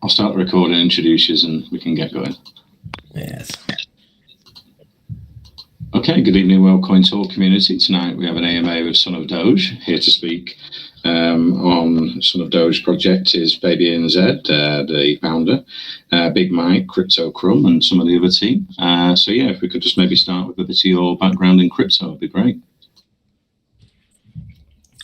I'll start the recording, introduce you, and we can get going. Yes. Okay, good evening, Worldcoin Talk community. Tonight we have an AMA with Son of Doge. Here to speak on Son of Doge project is Fabian Z, the founder, Big Mike, Crypto Crumb, and some of the other team. So yeah, if we could just maybe start with a bit of your background in crypto, it'd be great.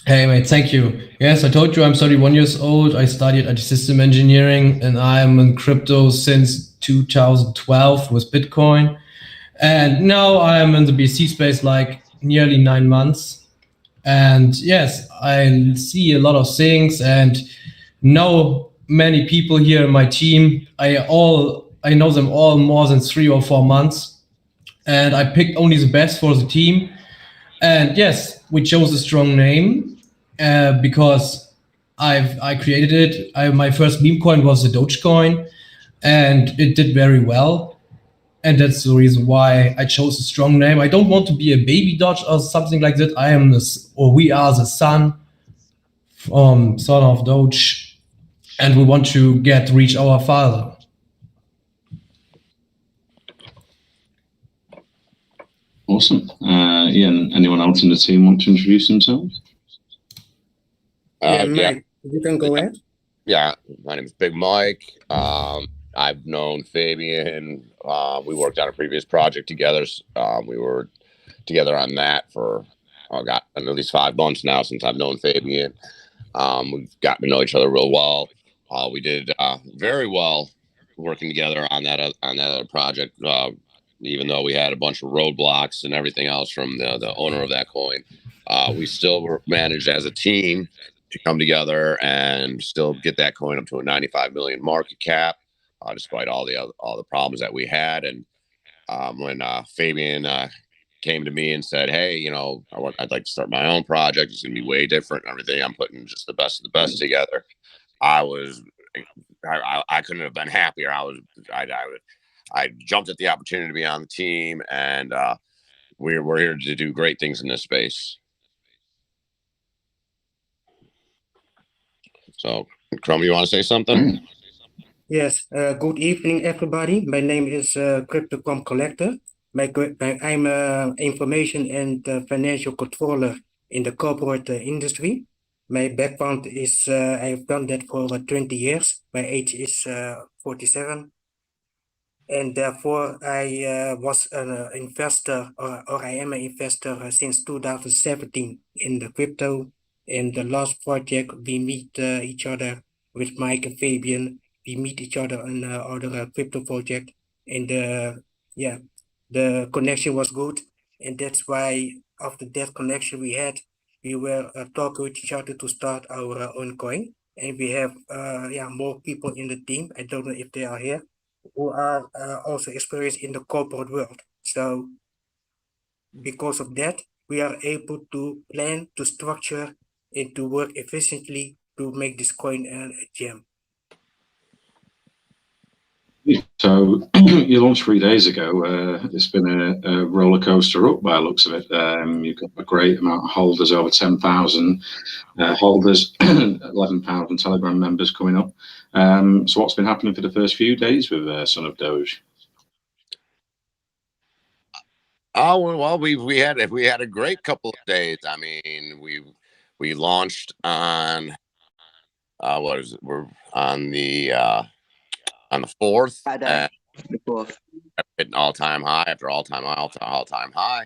Hey mate, thank you. Yes, I told you I'm 31 years old. I studied IT system engineering and I'm in crypto since 2012 with Bitcoin. And now I'm in the BSC space like nearly 9 months. And yes, I see a lot of things and know many people here in my team. I know them all more than 3 or 4 months. And I picked only the best for the team. And yes, we chose a strong name because I created it. My first meme coin was the Doge coin, and it did very well. And that's the reason why I chose a strong name. I don't want to be a baby Doge or something like that. We are the son of Doge, and we want to reach our father. Awesome. Ian, anyone else in the team want to introduce themselves? Mike, you can go ahead. Yeah, my name is Big Mike. I've known Fabian. We worked on a previous project together. We were together on that for at least 5 months now since I've known Fabian. We've gotten to know each other real well. We did very well working together on that other project. Even though we had a bunch of roadblocks and everything else from the owner of that coin, we still were managed as a team to come together and still get that coin up to a 95 million market cap, despite all the problems that we had. And when Fabian came to me and said, "Hey, I'd like to start my own project. It's gonna be way different and everything. I'm putting just the best of the best together." I couldn't have been happier. I jumped at the opportunity to be on the team, and we're here to do great things in this space. So, Crumb, you want to say something? Yes. Good evening, everybody. My name is Crypto Crumb Collector. I'm information and financial controller in the corporate industry. My background is I've done that for over 20 years. My age is 47. And therefore, I was an investor, or I am an investor since 2017 in the crypto. In the last project, we meet each other with Mike and Fabian. We meet each other on other crypto project, and the connection was good, and that's why after that connection we had, we were talking with each other to start our own coin, and we have more people in the team. I don't know if they are here, who are also experienced in the corporate world. So because of that, we are able to plan, to structure, and to work efficiently to make this coin a gem. So you launched 3 days ago. It's been a roller coaster up by the looks of it. You've got a great amount of holders, over 10,000 holders, 11,000 Telegram members coming up. So what's been happening for the first few days with Son of Doge? Oh well, we had a great couple of days. I mean, we launched on we're on the 4th. The 4th. Hitting all-time high after all-time high.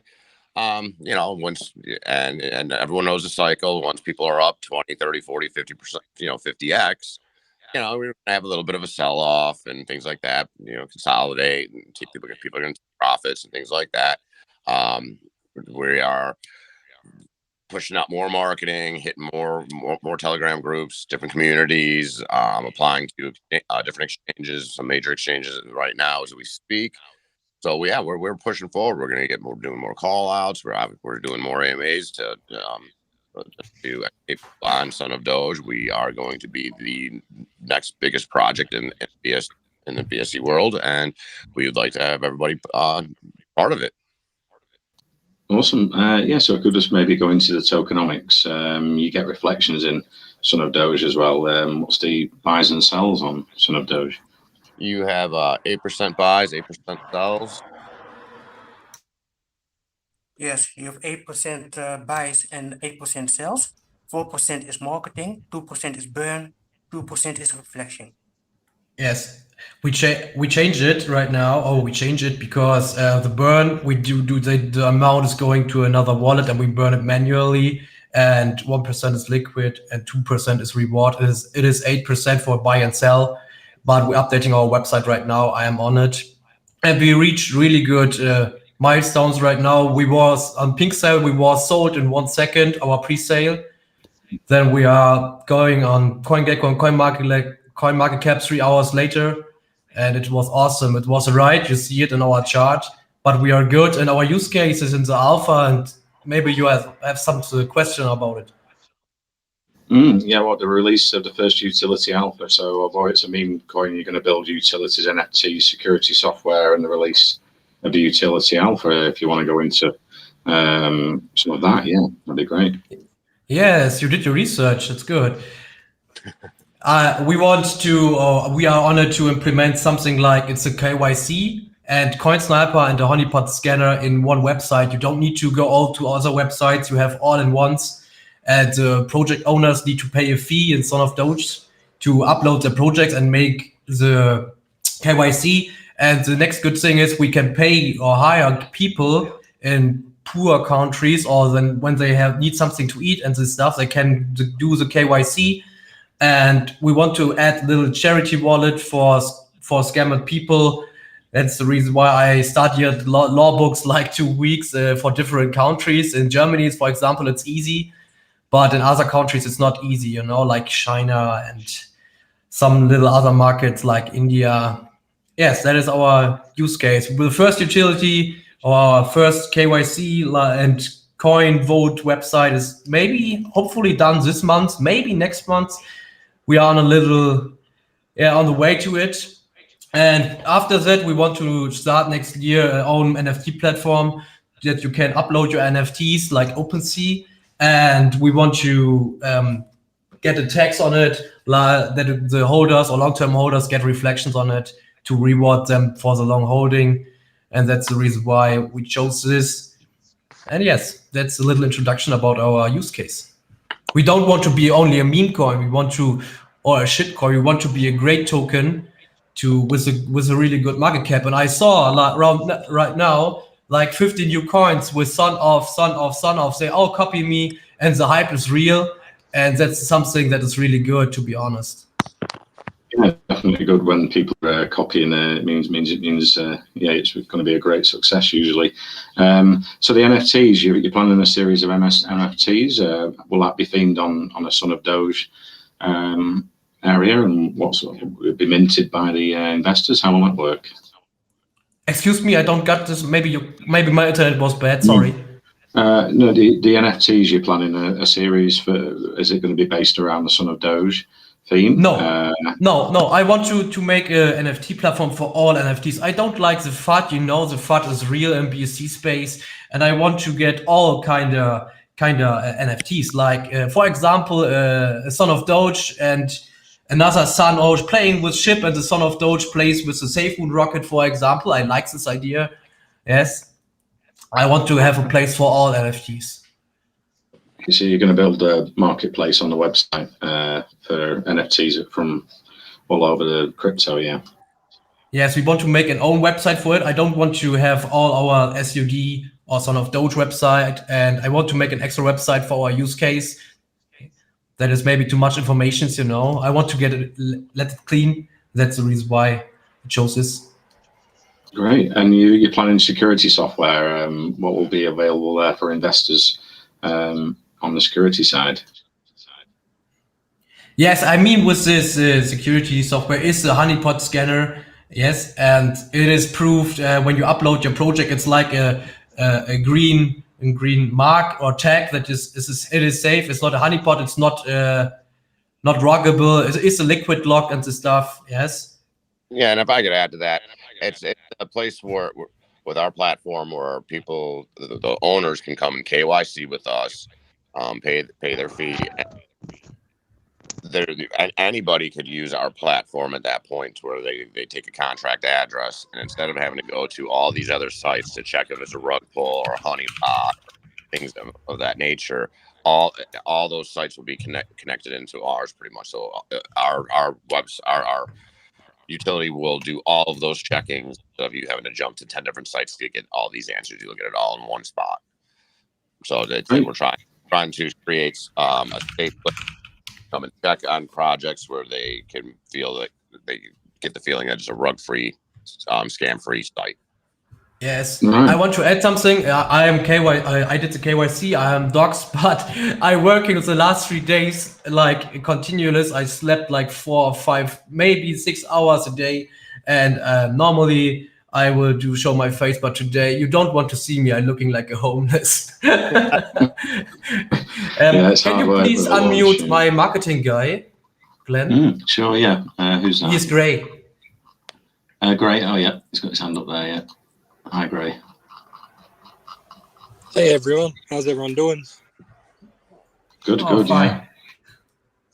Once and everyone knows the cycle. Once people are up 20, 30, 40, 50%, 50x, we're gonna have a little bit of a sell-off and things like that, consolidate and people are going to profits and things like that. We are pushing out more marketing, hitting more Telegram groups, different communities, applying to different exchanges, some major exchanges right now as we speak. So yeah, we're pushing forward. We're going to doing more call outs. We're doing more AMAs to on Son of Doge. We are going to be the next biggest project in the BSC world, and we would like to have everybody part of it. Awesome. Yeah, so I could just maybe go into the tokenomics. You get reflections in Son of Doge as well. What's the buys and sells on Son of Doge? You have 8% buys, 8% sells. Yes, you have 8% buys and 8% sales. 4% is marketing, 2% is burn, 2% is reflection. Yes, we change it right now. Oh, we change it because the burn we do the amount is going to another wallet and we burn it manually. And 1% is liquid and 2% is reward. It is 8% for buy and sell, but we're updating our website right now. I am on it, and we reached really good milestones right now. We was on pink sale. We was sold in 1 second. Our pre-sale. Then we are going on CoinGecko and CoinMarketCap 3 hours later, and it was awesome. It was a ride. You see it in our chart, but we are good, and our use case is in the alpha, and maybe you have some question about it. Yeah, well, the release of the first utility alpha. So although it's a meme coin, you're going to build utilities, NFT, security software, and the release of the utility alpha. If you want to go into some of that, yeah, that'd be great. Yes, you did your research. That's good. We are honored to implement something like it's a KYC and Coin Sniper and a honeypot scanner in one website. You don't need to go all to other websites. You have all in once. And the project owners need to pay a fee in Son of Doge to upload the projects and make the KYC. And the next good thing is we can pay or hire people in poor countries, or then when they need something to eat and this stuff, they can do the KYC. And we want to add little charity wallet for scammed people. That's the reason why I studied law books like 2 weeks for different countries. In Germany, for example, it's easy, but in other countries it's not easy, you know, like China and some little other markets like India. Yes, that is our use case. The first utility, our first KYC and coin vote website is hopefully done this month, maybe next month. We are on on the way to it. And after that, we want to start next year our own NFT platform that you can upload your NFTs like OpenSea. And we want to get a tax on it, that the holders or long-term holders get reflections on it to reward them for the long holding. And that's the reason why we chose this. And yes, that's a little introduction about our use case. We don't want to be only a meme coin. Or a shit coin. We want to be a great token with a really good market cap. And I saw right now like 50 new coins with son of. Say, oh, copy me, and the hype is real. And that's something that is really good, to be honest. Yeah, definitely good when people are copying. It means yeah, it's going to be a great success usually. So the NFTs, you're planning a series of NFTs. Will that be themed on a Son of Doge area, and what sort of will be minted by the investors? How will that work? Excuse me, I don't got this. Maybe my internet was bad. Sorry. No, the NFTs you're planning a series for. Is it going to be based around the Son of Doge theme? No. I want to make a NFT platform for all NFTs. I don't like the FUD. You know, the FUD is real in BSC space, and I want to get all kind of NFTs. Like, for example, a Son of Doge and another Son of playing with ship, and the Son of Doge plays with the Safe Moon rocket, for example. I like this idea. Yes, I want to have a place for all NFTs. So you're going to build a marketplace on the website for NFTs from all over the crypto, yeah? Yes, we want to make an own website for it. I don't want to have all our SUD or Son of Doge website, and I want to make an extra website for our use case. That is maybe too much information, you know. I want to let it clean. That's the reason why I chose this. Great. And you're planning security software. What will be available there for investors on the security side? Yes, I mean, with this security software is the honeypot scanner. Yes, and it is proved when you upload your project, it's like a green mark or tag that it is safe. It's not a honeypot. It's not rockable. It's a liquid lock and the stuff. Yes. Yeah, and if I could add to that, it's a place where with our platform where people, the owners can come and KYC with us, pay their fee. Anybody could use our platform at that point where they take a contract address, and instead of having to go to all these other sites to check if it's a rug pull or a honey pot, things of that nature, all those sites will be connected into ours pretty much. So our utility will do all of those checkings. So if you having to jump to 10 different sites to get all these answers, you'll get it all in one spot. So we're trying to create a safe place to come and check on projects where they can feel that they get the feeling that it's a rug-free, scam-free site. Yes, I want to add something. I am I did the KYC. I am Docs, but I working the last 3 days like continuous. I slept like 4 or 5, maybe 6 hours a day, and normally I will show my face, but today you don't want to see me. I'm looking like a homeless. Can you please unmute my marketing guy, Glenn? Sure, yeah. Who's that? He's Gray. Gray. Oh yeah, he's got his hand up there. Yeah. Hi, Gray. Hey everyone, how's everyone doing? Good, good, fine.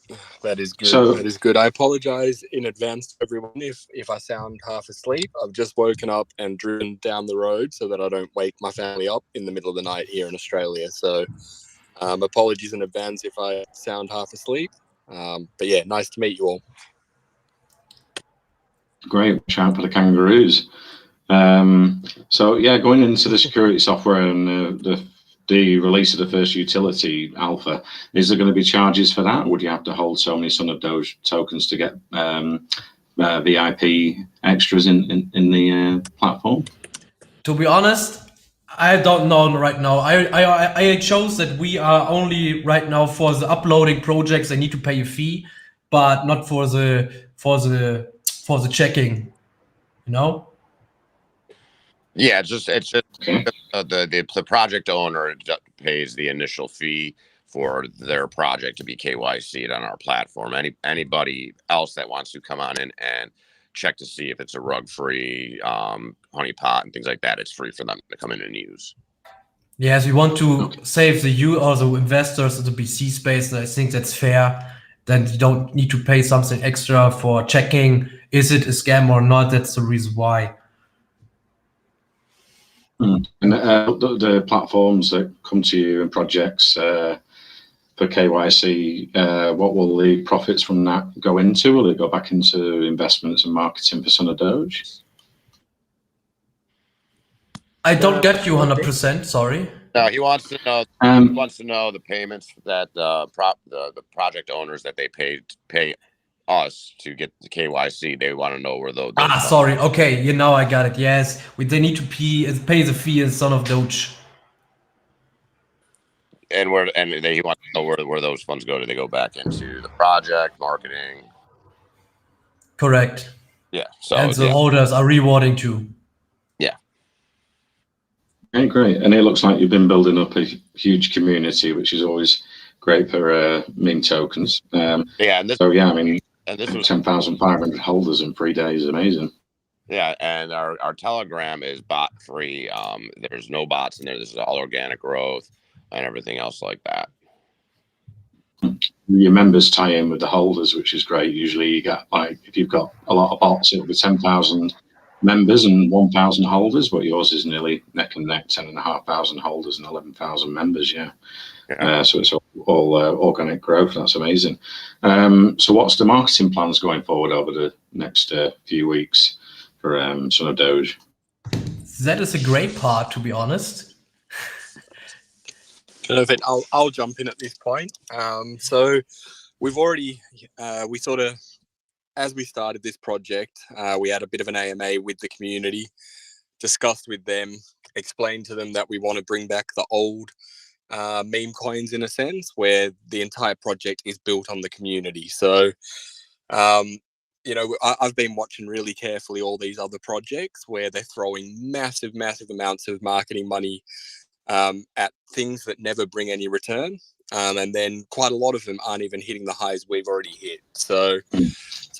Yeah. That is good. That is good. I apologize in advance to everyone if I sound half asleep. I've just woken up and driven down the road so that I don't wake my family up in the middle of the night here in Australia. So apologies in advance if I sound half asleep. But yeah, nice to meet you all. Great. Watch out for the kangaroos. So yeah, going into the security software and the release of the first utility alpha, is there going to be charges for that? Would you have to hold so many Son of Doge tokens to get VIP extras in the platform? To be honest, I don't know right now. I chose that we are only right now for the uploading projects. They need to pay a fee, but not for the checking. You know. Yeah, it's just the project owner pays the initial fee for their project to be KYC'd on our platform. Anybody else that wants to come on in and check to see if it's a rug-free honey pot and things like that, it's free for them to come in and use. Yes, we want to save the investors in the BC space, and I think that's fair. Then you don't need to pay something extra for checking is it a scam or not. That's the reason why. And the platforms that come to you and projects for KYC, what will the profits from that go into? Will it go back into investments and marketing for Son of Doge? I don't get you 100%. Sorry. No, he wants to know. He wants to know the payments that the project owners that they pay us to get the KYC. They want to know where those. Sorry. Okay, now I got it. Yes, they need to pay the fee in Son of Doge. And he wants to know where those funds go. Do they go back into the project marketing? Correct. Yeah. So and the holders are rewarding too. Yeah. Okay, great. And it looks like you've been building up a huge community, which is always great for meme tokens. And this, I mean, and this was 10,500 holders in 3 days. Amazing. Yeah, and our Telegram is bot free. There's no bots in there. This is all organic growth and everything else like that. Your members tie in with the holders, which is great. Usually you get, like, if you've got a lot of bots, it'll be 10,000 members and 1,000 holders, but yours is nearly neck and neck, 10,500 holders and 11,000 members. Yeah. So it's all organic growth. That's amazing. So what's the marketing plans going forward over the next few weeks for Son of Doge? That is a great part, to be honest. Perfect. I'll jump in at this point. So we've already, we sort of, as we started this project, we had a bit of an AMA with the community, discussed with them, explained to them that we want to bring back the old meme coins in a sense, where the entire project is built on the community. So, you know, I've been watching really carefully all these other projects where they're throwing massive amounts of marketing money at things that never bring any return. And then quite a lot of them aren't even hitting the highs we've already hit. So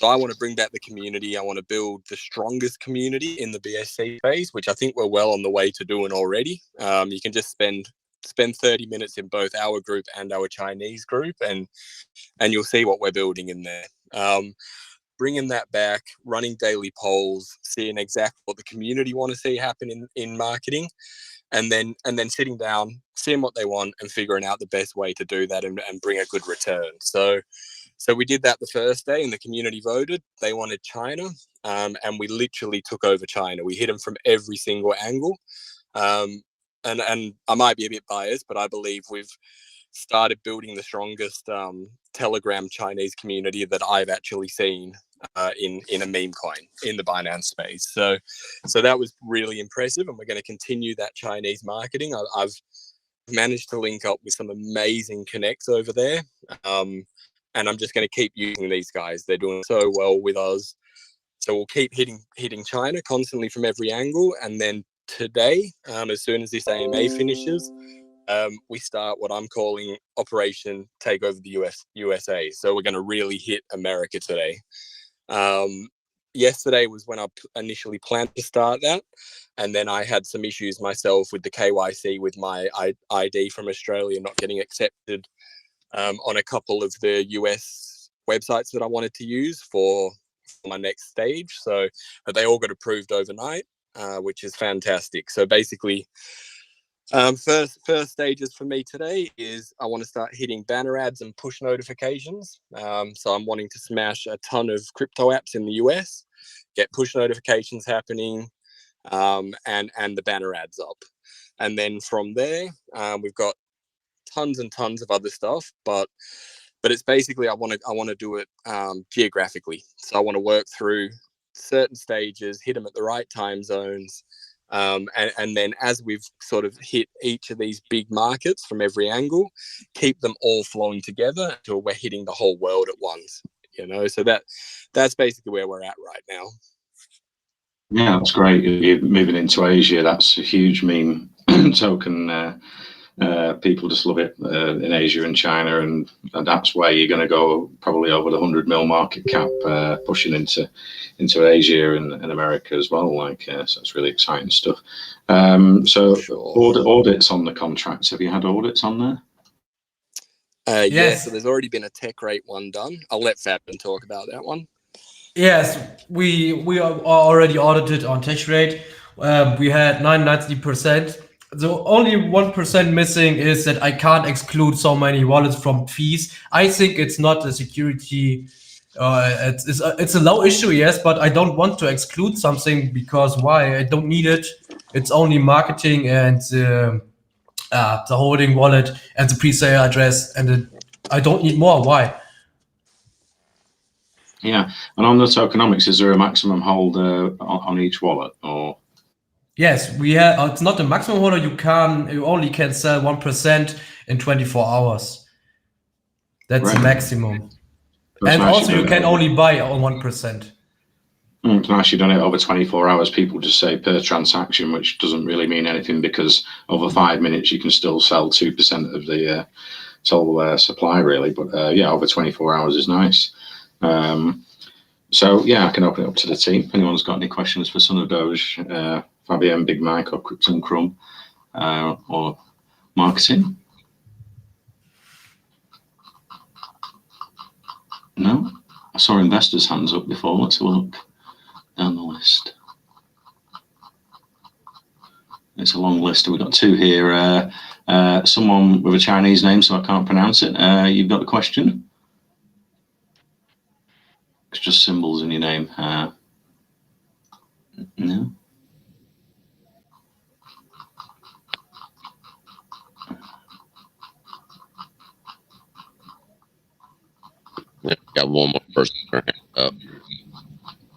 I want to bring back the community. I want to build the strongest community in the BSC space, which I think we're well on the way to doing already. You can just spend 30 minutes in both our group and our Chinese group, and you'll see what we're building in there. Bringing that back, running daily polls, seeing exactly what the community want to see happen in marketing, and then sitting down, seeing what they want, and figuring out the best way to do that and bring a good return. So we did that the first day, and the community voted. They wanted China, and we literally took over China. We hit them from every single angle. And I might be a bit biased, but I believe we've started building the strongest Telegram Chinese community that I've actually seen in a meme coin in the Binance space. So that was really impressive, and we're going to continue that Chinese marketing. I've managed to link up with some amazing connects over there, and I'm just going to keep using these guys. They're doing so well with us. So we'll keep hitting China constantly from every angle, and then today, as soon as this AMA finishes, we start what I'm calling Operation Take Over the USA. So we're going to really hit America today. Yesterday was when I initially planned to start that, and then I had some issues myself with the KYC with my ID from Australia not getting accepted on a couple of the US websites that I wanted to use for my next stage. So but they all got approved overnight, which is fantastic. So basically, first stages for me today is I want to start hitting banner ads and push notifications. So I'm wanting to smash a ton of crypto apps in the US, get push notifications happening, and the banner ads up. And then from there, we've got tons and tons of other stuff, but it's basically I want to do it geographically. So I want to work through certain stages, hit them at the right time zones. And then as we've sort of hit each of these big markets from every angle, keep them all flowing together until we're hitting the whole world at once, so that's basically where we're at right now. Yeah, that's great. You're moving into Asia. That's a huge meme token. People just love it in Asia and China, and that's where you're going to go probably over the 100 mil market cap, pushing into Asia and America as well. So it's really exciting stuff. So sure. Audits on the contracts. Have you had audits on there? Yes. So there's already been a tech rate one done. I'll let Fabian talk about that one. Yes, we are already audited on tech rate. We had 90%. The only 1% missing is that I can't exclude so many wallets from fees. I think it's not a security. It's a low issue, yes, but I don't want to exclude something because why? I don't need it. It's only marketing and the holding wallet and the pre-sale address, and I don't need more. Why? Yeah, and on the tokenomics, is there a maximum hold on each wallet, or? Yes, we have. It's not the maximum holder. You only can sell 1% in 24 hours. That's right. The maximum. And also, you can only buy on 1%. Unless you've done it over 24 hours, people just say per transaction, which doesn't really mean anything because over 5 minutes you can still sell 2% of the total supply, really. But yeah, over 24 hours is nice. So yeah, I can open it up to the team. If anyone's got any questions for Son of Doge, Fabian, Big Mike, or Crypto Crumb, or marketing? No? I saw investors' hands up before. Let's have a look down the list. It's a long list. We've got two here. Someone with a Chinese name, so I can't pronounce it. You've got the question? It's just symbols in your name. No? Got one more person up.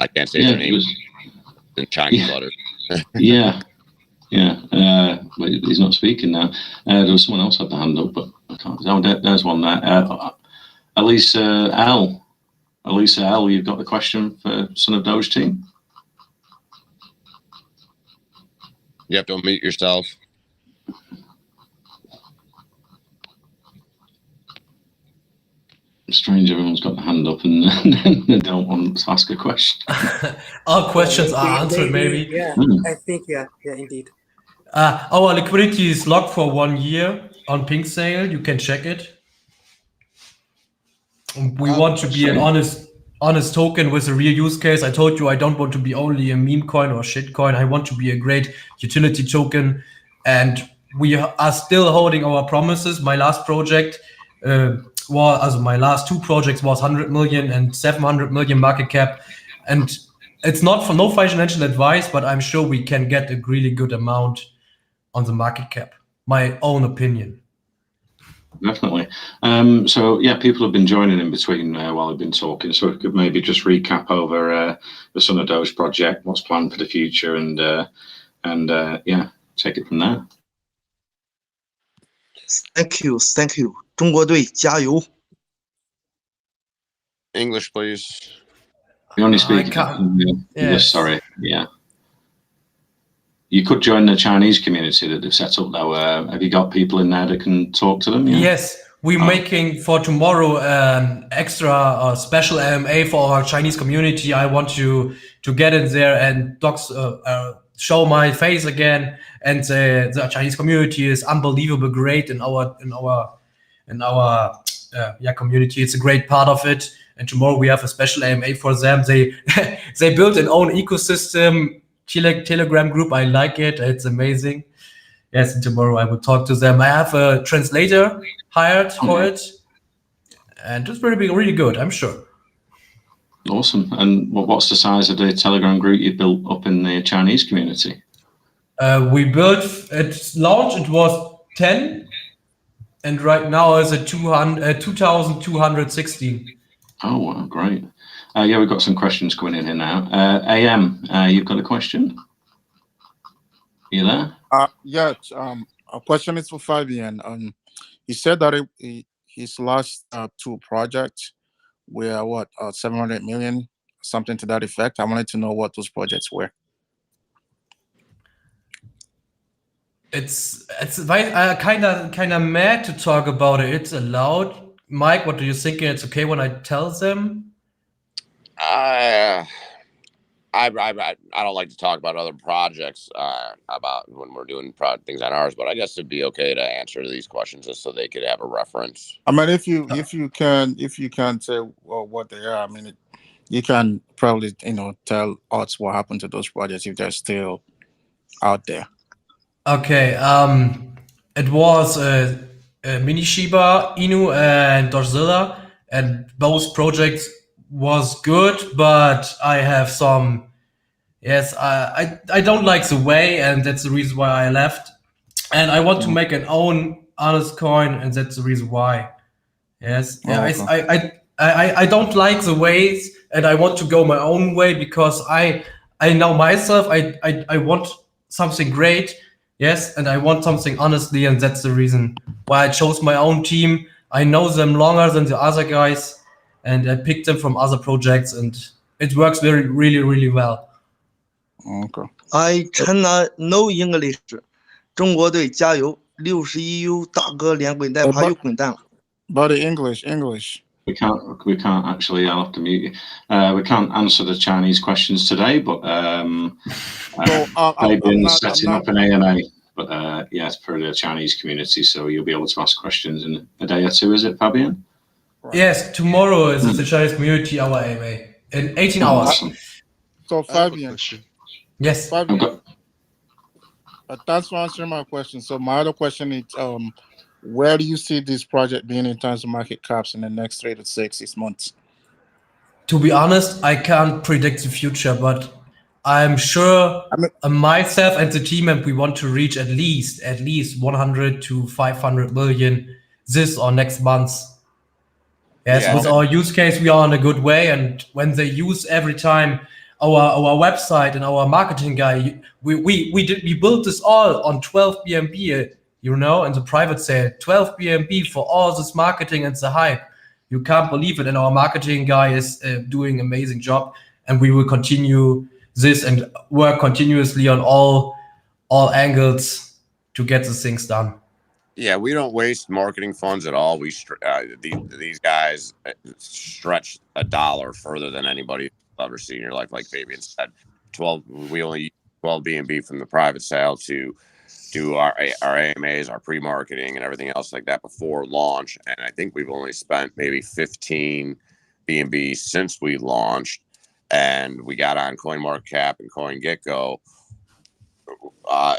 I can't say their name in Chinese letters. Yeah. But he's not speaking now. There was someone else had the hand up, but I can't. Oh, there's one there. Elisa L. Elisa L, you've got the question for Son of Doge team? You have to unmute yourself. strange everyone's got the hand up and they don't want to ask a question. All questions are answered, maybe. Yeah, Hmm. I think, yeah, indeed. Our liquidity is locked for 1 year on Pink Sale. You can check it. We want to be an honest token with a real use case. I told you I don't want to be only a meme coin or shit coin. I want to be a great utility token, and we are still holding our promises. My last project, my last two projects was 100 million and 700 million market cap, and it's not for no financial advice, but I'm sure we can get a really good amount on the market cap. My own opinion. Definitely. So yeah, people have been joining in between while I've been talking, so we could maybe just recap over the Son of Doge project, what's planned for the future, and yeah, take it from there. Thank you. 中国队加油 English, please. You only I speak. can't- Yes, Yes. sorry. Yeah. You could join the Chinese community that they've set up though. Have you got people in there that can talk to them? Yeah? Yes, we're making for tomorrow extra special AMA for our Chinese community. I want to get in there and show my face again. And the Chinese community is unbelievable great in our community. It's a great part of it. And tomorrow we have a special AMA for them. They they built an own ecosystem Telegram group. I like it. It's amazing. Yes, and tomorrow I will talk to them. I have a translator hired for it, and it's really good, I'm sure. Awesome. And what's the size of the Telegram group you built up in the Chinese community? We built at launch. It was 10, and right now it's at 2,216. Oh, wow, great. Yeah, we've got some questions coming in here now. AM, you've got a question? You there? Yeah, a question is for Fabian. He said that his last two projects were 700 million, something to that effect. I wanted to know what those projects were. It's kind of mad to talk about it. It's allowed. Mike, what do you think? It's okay when I tell them? I don't like to talk about other projects about when we're doing things on ours, but I guess it'd be okay to answer these questions just so they could have a reference. I mean, if you can say what they are, I mean, you can probably tell us what happened to those projects if they're still out there. Okay. It was Mini Shiba Inu and Dorzilla, and both projects was good, but I have some. Yes, I don't like the way, and that's the reason why I left. And I want to make an own honest coin, and that's the reason why. Yes, yeah, Okay. I don't like the ways, and I want to go my own way because I know myself. I want something great. Yes, and I want something honestly, and that's the reason why I chose my own team. I know them longer than the other guys, and I picked them from other projects, and it works really well. Okay. I China no English 中国队加油 61U 大哥连滚带爬又滚蛋了 But the English. We can't actually. I'll have to mute you. We can't answer the Chinese questions today, but they've been setting up an AMA. But yes, for the Chinese community, so you'll be able to ask questions in a day or two. Is it, Fabian? Right. Yes, tomorrow is the Chinese community our AMA in 18 hours. Awesome. So Fabian, Yes. thanks for answering my question. So my other question is, where do you see this project being in terms of market caps in the next 3 to 6 months? To be honest, I can't predict the future, but I'm sure myself and the team, and we want to reach at least 100 to 500 million this or next month. Yes, Yeah. with our use case, we are on a good way. And when they use every time our website and our marketing guy, we built this all on 12 BNB, in the private sale, 12 BNB for all this marketing and the hype. You can't believe it. And our marketing guy is doing an amazing job. And we will continue this and work continuously on all angles to get the things done. Yeah, we don't waste marketing funds at all. These guys stretch $1 further than anybody I've ever seen in your life. Like Fabian said, 12. We only use 12 B&B from the private sale to do our AMAs, our pre-marketing, and everything else like that before launch. And I think we've only spent maybe 15 B&B since we launched, and we got on CoinMarketCap and CoinGecko.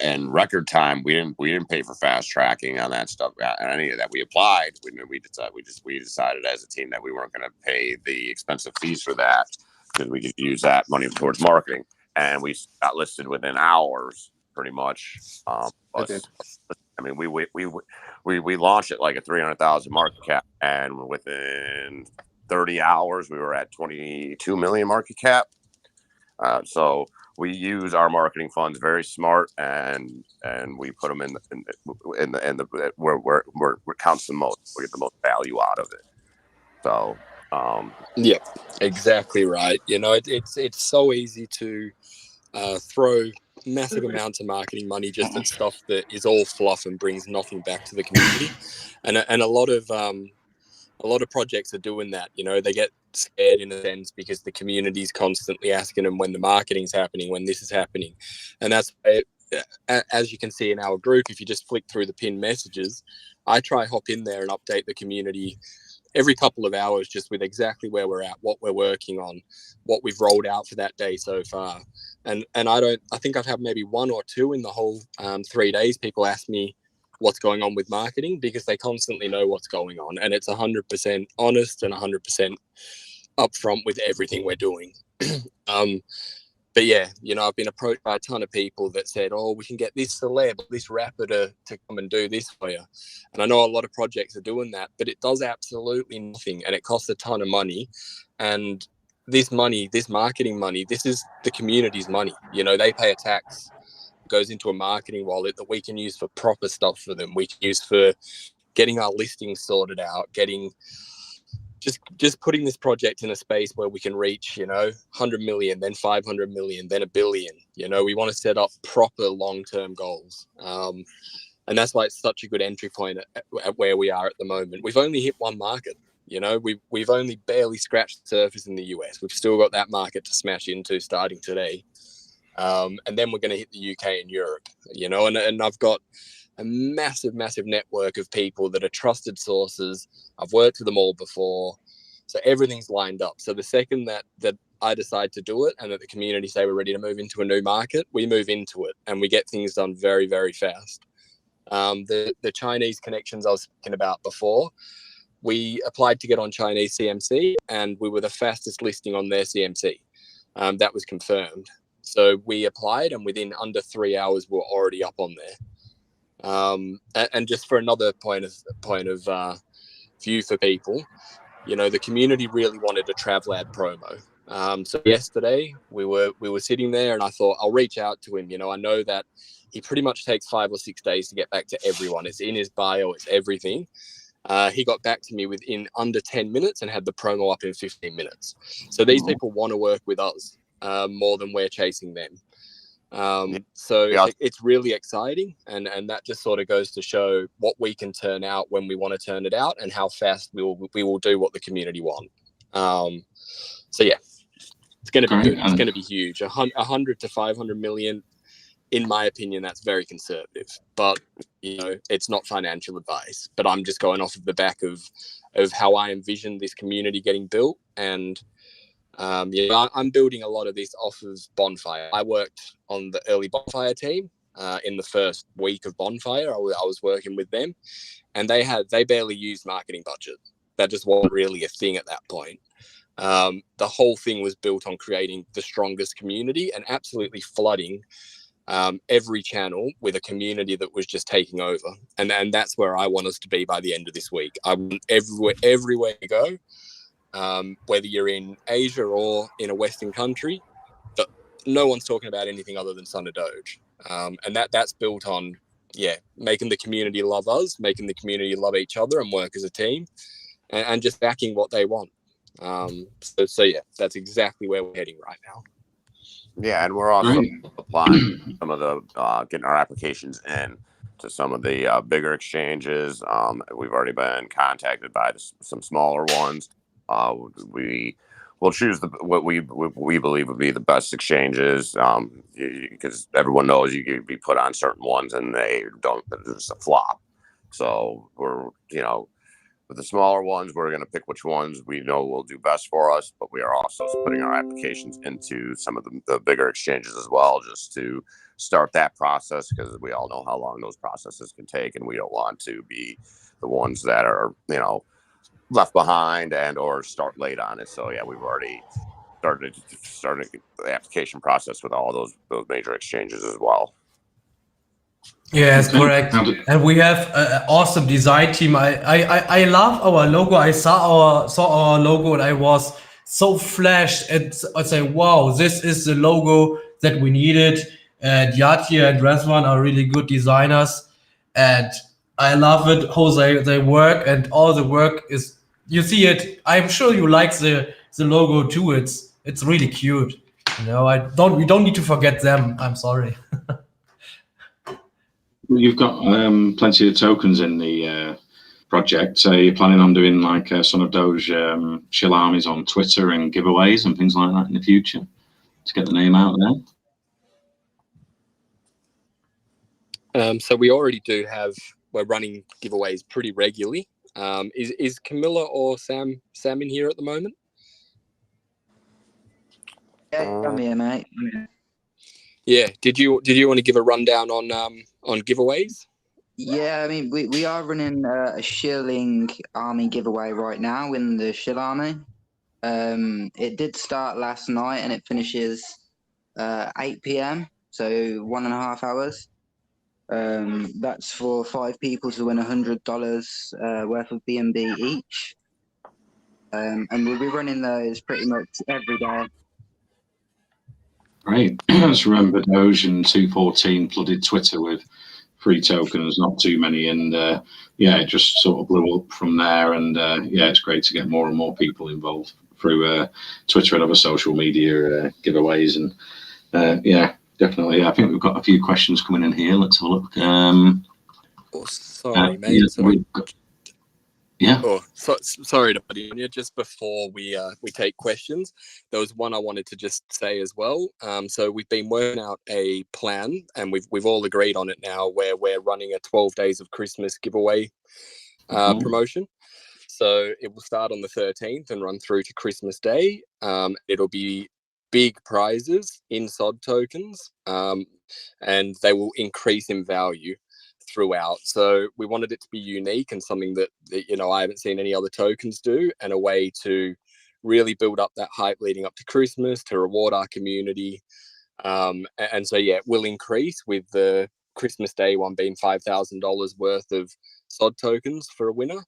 In record time, we didn't pay for fast tracking on that stuff. And any of that we applied. We decided as a team that we weren't going to pay the expensive fees for that because we could use that money towards marketing. And we got listed within hours, pretty much. Okay. I mean, we launched it like a 300,000 market cap, and within 30 hours, we were at 22 million market cap. So we use our marketing funds very smart, and we put them in the where it counts the most. We get the most value out of it. So yeah, exactly right. You know, it's so easy to throw massive amounts of marketing money just at stuff that is all fluff and brings nothing back to the community, and a lot of projects are doing that. You know, they get scared in a sense because the community's constantly asking them when the marketing's happening, when this is happening. And that's, as you can see in our group, if you just flick through the pinned messages, I try hop in there and update the community every couple of hours just with exactly where we're at, what we're working on, what we've rolled out for that day so far. And I think I've had maybe one or two in the whole 3 days. People ask me what's going on with marketing because they constantly know what's going on, and it's 100% honest and 100% upfront with everything we're doing. But yeah, you know, I've been approached by a ton of people that said, oh, we can get this celeb, this rapper to come and do this for you. And I know a lot of projects are doing that, but it does absolutely nothing, and it costs a ton of money. And this money, this marketing money, this is the community's money. You know, they pay a tax, goes into a marketing wallet that we can use for proper stuff for them. We can use for getting our listings sorted out, getting just putting this project in a space where we can reach, you know, 100 million, then 500 million, then 1 billion. You know, we want to set up proper long-term goals. And that's why it's such a good entry point at where we are at the moment. We've only hit one market. You know, we've only barely scratched the surface in the US. We've still got that market to smash into starting today. And then we're going to hit the UK and Europe, you know, and I've got a massive network of people that are trusted sources. I've worked with them all before. So everything's lined up. So the second that I decide to do it and that the community say we're ready to move into a new market, we move into it and we get things done very, very fast. The Chinese connections I was speaking about before, we applied to get on Chinese CMC and we were the fastest listing on their CMC. That was confirmed. So we applied and within under 3 hours, we're already up on there. And just for another point of view for people, you know, the community really wanted a travel ad promo. So yesterday we were sitting there and I thought I'll reach out to him. You know, I know that he pretty much takes 5 or 6 days to get back to everyone. It's in his bio, it's everything. He got back to me within under 10 minutes and had the promo up in 15 minutes. So these people want to work with us more than we're chasing them. So it's really exciting, and that just sort of goes to show what we can turn out when we want to turn it out and how fast we will do what the community want. So yeah, it's going to be good. It's going to be huge. 100 to 500 million, in my opinion, that's very conservative, but you know, it's not financial advice, but I'm just going off of the back of how I envision this community getting built. And yeah, I'm building a lot of this off of Bonfire. I worked on the early Bonfire team in the first week of Bonfire. I was working with them, and they barely used marketing budget. That just wasn't really a thing at that point. The whole thing was built on creating the strongest community and absolutely flooding every channel with a community that was just taking over. And that's where I want us to be by the end of this week. I want everywhere you go. Whether you're in Asia or in a Western country, but no one's talking about anything other than Son of Doge. And that's built on, making the community love us, making the community love each other and work as a team, and just backing what they want. So yeah, that's exactly where we're heading right now. Yeah, and we're also applying some of the getting our applications in to some of the bigger exchanges. We've already been contacted by some smaller ones. We will choose what we believe would be the best exchanges, because everyone knows you can be put on certain ones and they don't. It's a flop. So we're, with the smaller ones, we're going to pick which ones we know will do best for us, but we are also putting our applications into some of the bigger exchanges as well, just to start that process, because we all know how long those processes can take, and we don't want to be the ones that are, left behind and or start late on it. So yeah, we've already started the application process with all those major exchanges as well. Yes, correct. And we have an awesome design team. I love our logo. I saw our logo and I was so flashed. I say, wow, this is the logo that we needed. Djatia and Rezvan are really good designers, and I love it how they work, and all the work is, you see it. I'm sure you like the logo too. It's really cute. We don't need to forget them. I'm sorry. You've got plenty of tokens in the project. So you're planning on doing like Son of Doge shill armies on Twitter and giveaways and things like that in the future to get the name out there? So we already we're running giveaways pretty regularly. Is Camilla or Sam in here at the moment? Yeah, I'm here, mate. Yeah. Did you want to give a rundown on giveaways? Yeah, I mean, we are running a shilling army giveaway right now in the shill army. It did start last night and it finishes 8 p.m. So 1.5 hours. That's for 5 people to win $100 worth of BNB each. And we'll be running those pretty much every day. Great. I just remember Doge in 2.14 flooded Twitter with free tokens, not too many, and it just sort of blew up from there. And it's great to get more and more people involved through Twitter and other social media giveaways. And definitely, I think we've got a few questions coming in here. Let's have a look. Sorry, mate. Yeah. Oh, sorry to put in here. Just before we take questions, there was one I wanted to just say as well. So we've been working out a plan, and we've all agreed on it now, where we're running a 12 days of Christmas giveaway promotion. So it will start on the 13th and run through to Christmas Day. It'll be big prizes in SOD tokens, and they will increase in value throughout. So we wanted it to be unique and something that I haven't seen any other tokens do, and a way to really build up that hype leading up to Christmas, to reward our community. And so it will increase, with the Christmas Day one being $5,000 worth of SOD tokens for a winner.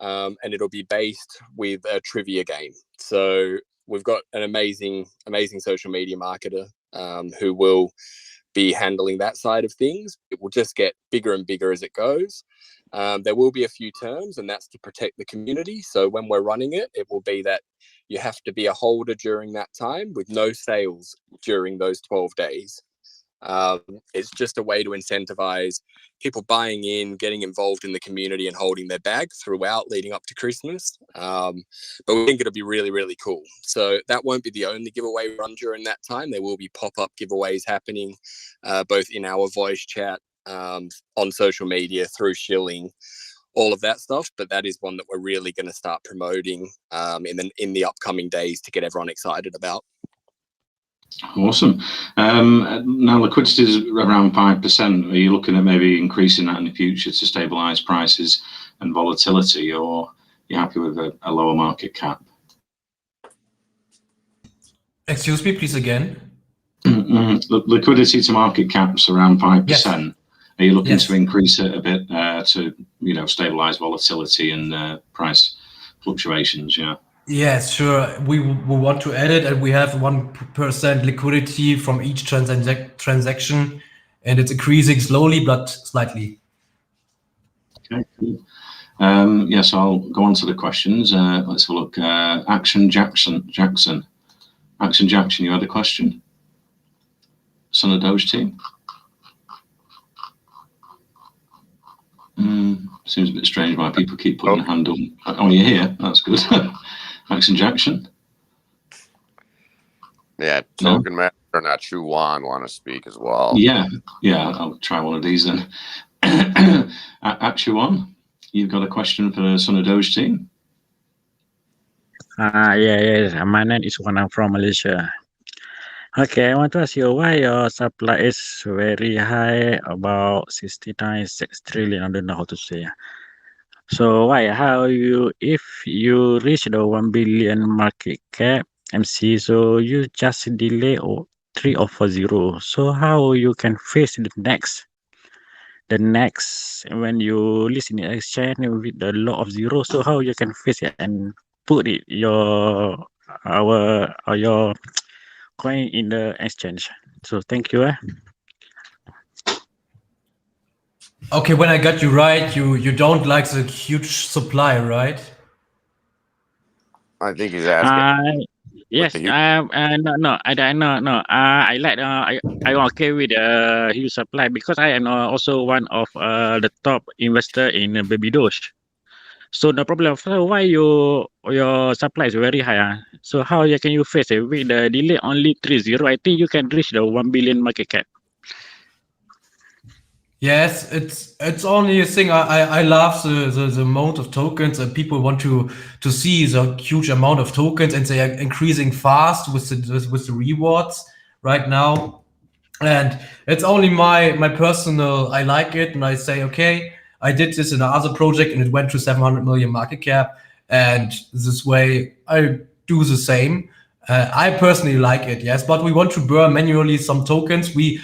And it'll be based with a trivia game. So we've got an amazing social media marketer who will be handling that side of things. It will just get bigger and bigger as it goes. There will be a few terms, and that's to protect the community. So when we're running it, it will be that you have to be a holder during that time with no sales during those 12 days. It's just a way to incentivize people buying in, getting involved in the community and holding their bag throughout leading up to Christmas. But we think it'll be really, really cool. So that won't be the only giveaway run during that time. There will be pop-up giveaways happening, both in our voice chat, on social media, through shilling, all of that stuff. But that is one that we're really going to start promoting in the upcoming days to get everyone excited about. Awesome. Now liquidity is around 5%. Are you looking at maybe increasing that in the future to stabilize prices and volatility, or are you happy with a lower market cap? Excuse me, please again. Liquidity to market cap's around 5%. Yes. Are you looking to increase it a bit to stabilize volatility and price fluctuations? Yeah. Yes, sure. We want to add it, and we have 1% liquidity from each transaction, and it's increasing slowly but slightly. Okay, cool. Yes, I'll go on to the questions. Let's have a look. Action Jackson. Action Jackson, you had a question? Son of Doge team? Seems a bit strange why people keep putting a hand up. Oh, you're here. That's good. Max and Jackson. Yeah, Token Master and Chuan want to speak as well. Yeah, I'll try one of these then. Chuan, you've got a question for the Son of Doge team? Yes. My name is Juan. I'm from Malaysia. Okay, I want to ask you why your supply is very high, about 69 trillion. I don't know how to say. So why? How you, if you reach the 1 billion market cap MC, so you just delay 3 or 4 0. So how you can face the next when you list in the exchange with the law of zero? So how you can face it and put it your coin in the exchange? So thank you. Okay, when I got you right, you don't like the huge supply, right? I think he's asking. Yes. No. I like. I'm okay with huge supply because I am also one of the top investor in Baby Doge. So no problem. So why your supply is very high? So how can you face it with the delay only 3-0? I think you can reach the 1 billion market cap. Yes, it's only a thing. I love the amount of tokens, and people want to see the huge amount of tokens, and they are increasing fast with the rewards right now. And it's only my personal. I like it, and I say, okay, I did this in another project, and it went to 700 million market cap, and this way I do the same. I personally like it, yes, but we want to burn manually some tokens. We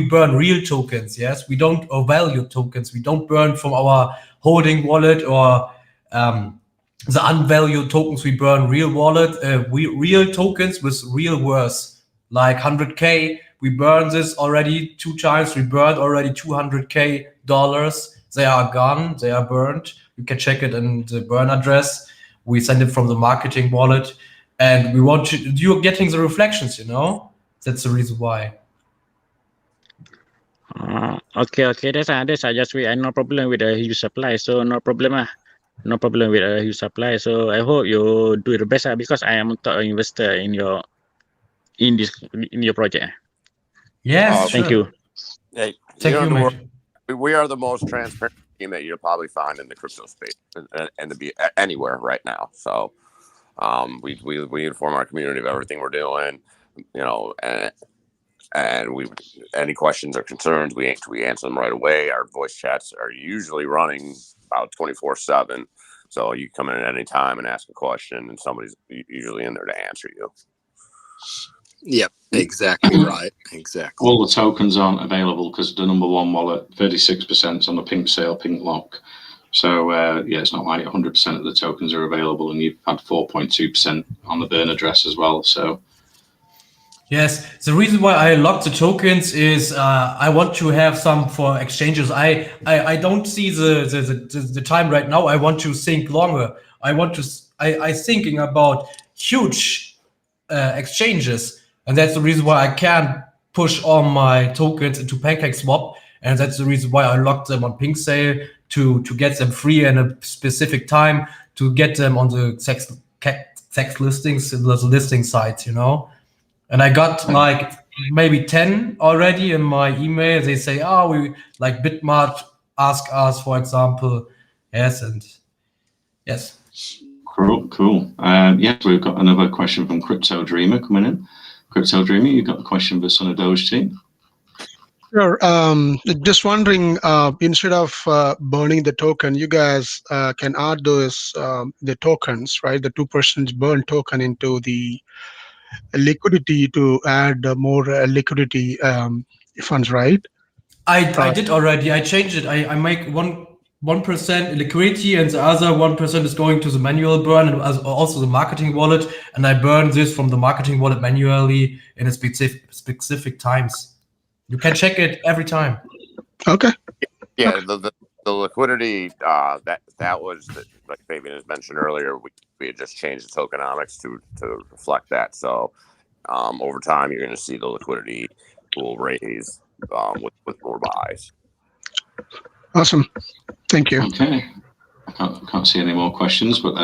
burn real tokens, yes. We don't value tokens. We don't burn from our holding wallet or the unvalued tokens. We burn real wallet, real tokens with real worth, like 100K. We burned this already 2 times. We burned already $200K. They are gone. They are burned. You can check it in the burn address. We send it from the marketing wallet, and we want you're getting the reflections. That's the reason why. Okay. That's I just no problem with the huge supply. So no problem. No problem with a huge supply. So I hope you do the best because I am a top investor in your project. Yes, thank sure. you. Hey, Thank you, we are the most transparent team that you'll probably find in the crypto space and to be anywhere right now. So we inform our community of everything we're doing, and we any questions or concerns we answer them right away. Our voice chats are usually running about 24/7, so you come in at any time and ask a question, and somebody's usually in there to answer you. Yep, exactly right. Exactly. All the tokens aren't available because the number one wallet, 36% on the pink sale, pink lock. So it's not like 100% of the tokens are available, and you've had 4.2% on the burn address as well. So yes, the reason why I locked the tokens is I want to have some for exchanges. I don't see the time right now. I want to think longer. I thinking about huge exchanges, and that's the reason why I can't push all my tokens into PancakeSwap, and that's the reason why I locked them on Pink Sale to get them free in a specific time to get them on the sex listings, the listing sites, And I got like maybe 10 already in my email. They say, we like Bitmart ask us, for example. Yes, and yes. Cool. Yes, we've got another question from Crypto Dreamer coming in. Crypto Dreamer, you've got a question for Son of Doge team? Sure. Just wondering, instead of burning the token, you guys can add those the tokens, right? The 2% burn token into the liquidity to add more liquidity funds, right? I did already. I changed it. I make 1% liquidity, and the other 1% is going to the manual burn and also the marketing wallet. And I burn this from the marketing wallet manually in a specific times. You can check it every time. Okay. Yeah, okay. The liquidity that was like Fabian has mentioned earlier. We had just changed the tokenomics to reflect that. So over time, you're going to see the liquidity will raise with more buys. Awesome. Thank you. Okay. I can't see any more questions, but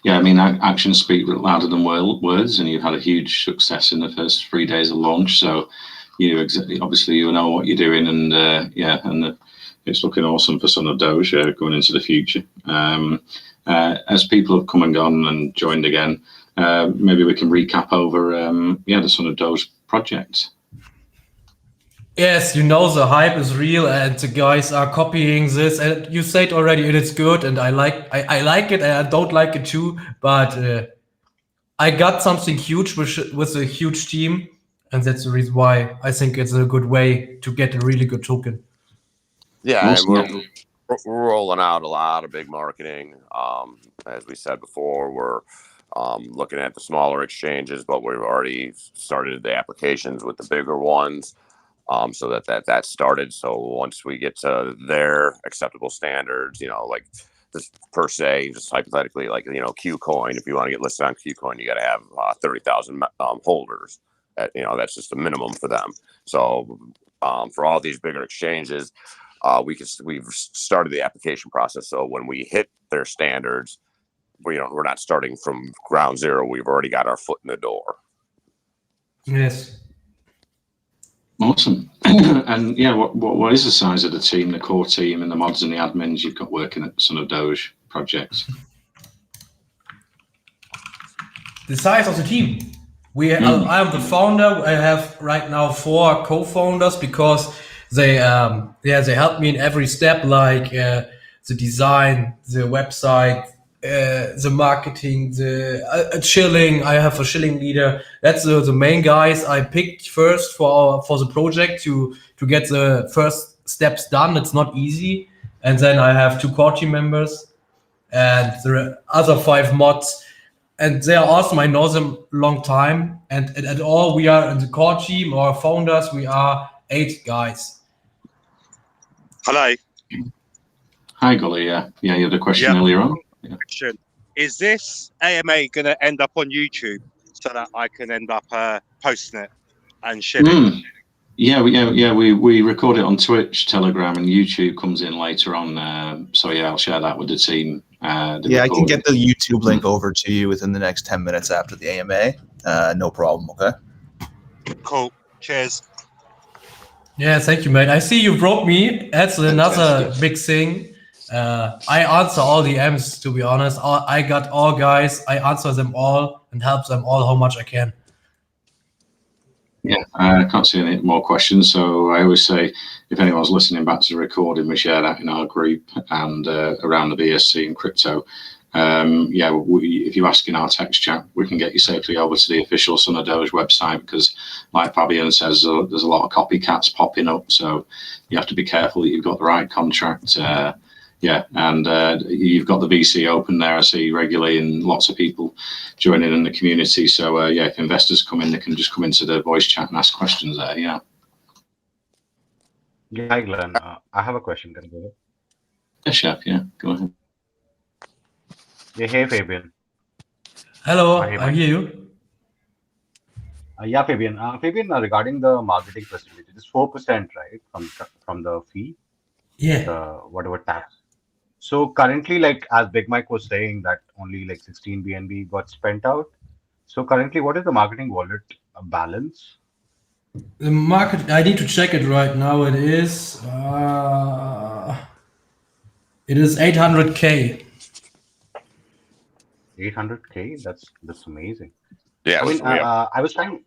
yeah, I mean, actions speak louder than words, and you've had a huge success in the first 3 days of launch. So you obviously you know what you're doing, and yeah, and it's looking awesome for Son of Doge going into the future. As people have come and gone and joined again, maybe we can recap over yeah, the Son of Doge project. Yes, you know the hype is real, and the guys are copying this. And you said already it is good, and I like it, and I don't like it too. But I got something huge with a huge team, and that's the reason why I think it's a good way to get a really good token. Yeah, Awesome. and we're rolling out a lot of big marketing. As we said before, we're looking at the smaller exchanges, but we've already started the applications with the bigger ones. So that started. So once we get to their acceptable standards, you know, like this per se, just hypothetically, like, you know, KuCoin, if you want to get listed on KuCoin, you got to have 30,000 holders. You know, that's just a minimum for them. So for all these bigger exchanges, we've started the application process. So when we hit their standards, we're not starting from ground zero. We've already got our foot in the door. Yes. Awesome. And yeah, what is the size of the team, the core team, and the mods and the admins you've got working at Son of Doge projects? The size of the team. I am the founder. I have right now 4 co-founders because they help me in every step, like the design, the website, the marketing, the shilling. I have a shilling leader. That's the main guys I picked first for the project to get the first steps done. It's not easy. And then I have 2 core team members and the other 5 mods. And they are awesome. I know them a long time. And at all, we are in the core team or founders. We are 8 guys. Hello. Hi, Gully. Yeah, you had a question earlier on. Yeah. Question. Is this AMA going to end up on YouTube so that I can end up posting it and sharing it? Yeah, we record it on Twitch, Telegram, and YouTube comes in later on. So yeah, I'll share that with the team. I can get the YouTube link over to you within the next 10 minutes after the AMA. No problem. Okay. Cool. Cheers. Yeah, thank you, mate. I see you wrote me. That's another big thing. I answer all the M's, to be honest. I got all guys. I answer them all and help them all how much I can. Yeah, I can't see any more questions. So I always say, if anyone's listening back to the recording, we share that in our group and around the BSC and crypto. Yeah, if you ask in our text chat, we can get you safely over to the official Son of Doge website because, like Fabian says, there's a lot of copycats popping up. So you have to be careful that you've got the right contract. Yeah, and you've got the VC open there, I see regularly, and lots of people joining in the community. So yeah, if investors come in, they can just come into the voice chat and ask questions there. Yeah. Yeah, hi, Glenn. I have a question. Can I go ahead? Yeah, Chef. Yeah, go ahead. Yeah, hey, Fabian. Hello, I hear you. Yeah, Fabian. Fabian, regarding the marketing percentage, it is 4%, right, from the fee? Yeah. Whatever tax. So currently, like as Big Mike was saying, that only like 16 BNB got spent out. So currently, what is the marketing wallet balance? The market, I need to check it right now. It is 800K. 800K? That's amazing. Yeah, I mean, I was trying.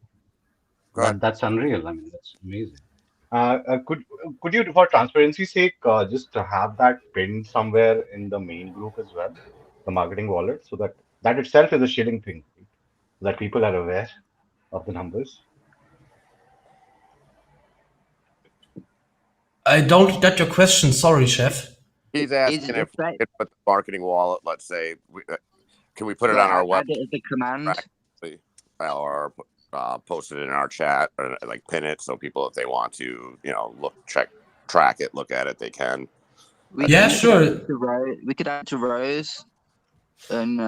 That's unreal. I mean, that's amazing. Could you, for transparency's sake, just have that pinned somewhere in the main group as well, the marketing wallet, so that itself is a shilling thing, right? So that people are aware of the numbers. I don't get your question. Sorry, Chef. He's asking if we could put the marketing wallet, let's say, can we put it on our website? Add it as a command. Or post it in our chat, or like pin it so people, if they want to, you know, track it, look at it, they can. Sure. We could add to rows and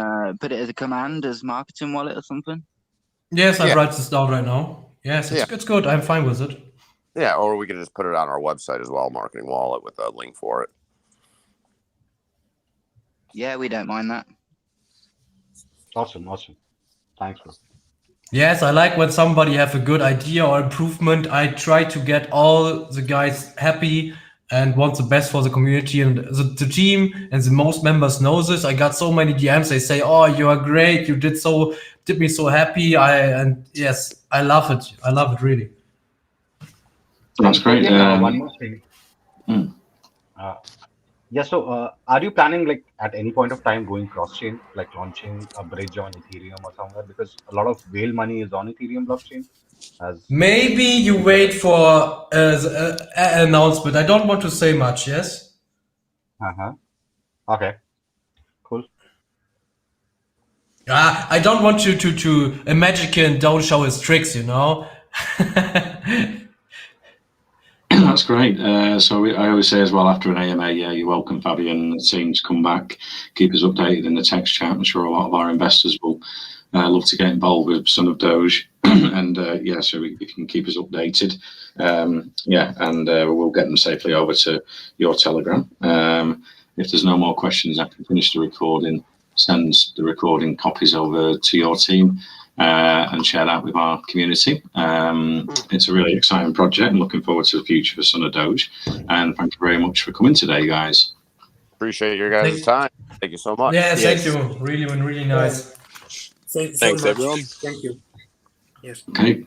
put it as a command as marketing wallet or something. Yes, I write this down right now. Yes, it's good. I'm fine with it. Yeah, or we could just put it on our website as well, marketing wallet, with a link for it. Yeah, we don't mind that. Awesome. Thanks, bro. Yes, I like when somebody have a good idea or improvement. I try to get all the guys happy and want the best for the community and the team, and the most members know this. I got so many DMs. They say, "Oh, you are great. You did me so happy." Yes, I love it. I love it really. That's great. One more thing. Yeah, so are you planning, like, at any point of time going cross-chain, like launching a bridge on Ethereum or somewhere? Because a lot of whale money is on Ethereum blockchain. Maybe you wait for an announcement. I don't want to say much, yes? Okay, cool. I don't want you to a magician don't show his tricks, you know? That's great. I always say as well, after an AMA, yeah, you're welcome, Fabian, and the team to come back, keep us updated in the text chat. I'm sure a lot of our investors will love to get involved with Son of Doge. And so if you can keep us updated, we'll get them safely over to your Telegram. If there's no more questions, I can finish the recording, send the recording copies over to your team. And share that with our community. It's a really exciting project. I'm looking forward to the future for Son of Doge. And thank you very much for coming today, guys. Appreciate your guys' time. Thank you so much. Yeah, thank you. Really nice. Thanks so much. everyone. Thank you. Yes. Okay.